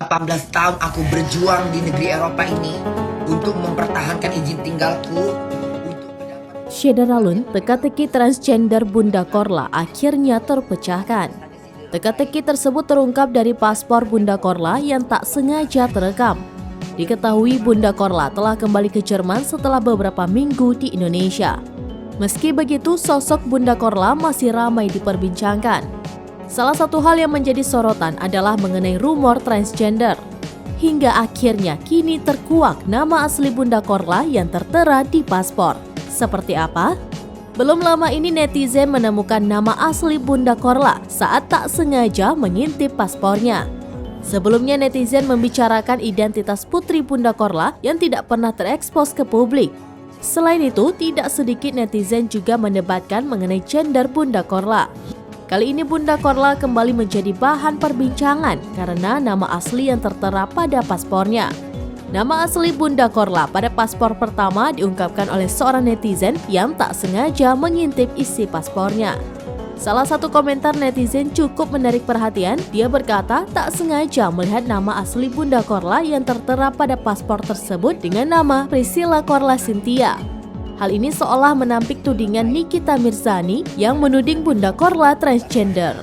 18 tahun aku berjuang di negeri Eropa ini untuk mempertahankan izin tinggalku. Syederalun, teka-teki transgender Bunda Korla akhirnya terpecahkan. Teka-teki tersebut terungkap dari paspor Bunda Korla yang tak sengaja terekam. Diketahui Bunda Korla telah kembali ke Jerman setelah beberapa minggu di Indonesia. Meski begitu, sosok Bunda Korla masih ramai diperbincangkan. Salah satu hal yang menjadi sorotan adalah mengenai rumor transgender. Hingga akhirnya kini terkuak nama asli Bunda Korla yang tertera di paspor. Seperti apa? Belum lama ini netizen menemukan nama asli Bunda Korla saat tak sengaja mengintip paspornya. Sebelumnya netizen membicarakan identitas putri Bunda Korla yang tidak pernah terekspos ke publik. Selain itu, tidak sedikit netizen juga mendebatkan mengenai gender Bunda Korla. Kali ini Bunda Korla kembali menjadi bahan perbincangan karena nama asli yang tertera pada paspornya. Nama asli Bunda Korla pada paspor pertama diungkapkan oleh seorang netizen yang tak sengaja mengintip isi paspornya. Salah satu komentar netizen cukup menarik perhatian. Dia berkata tak sengaja melihat nama asli Bunda Korla yang tertera pada paspor tersebut dengan nama Priscilla Korla Cynthia. Hal ini seolah menampik tudingan Nikita Mirzani yang menuding Bunda Korla transgender.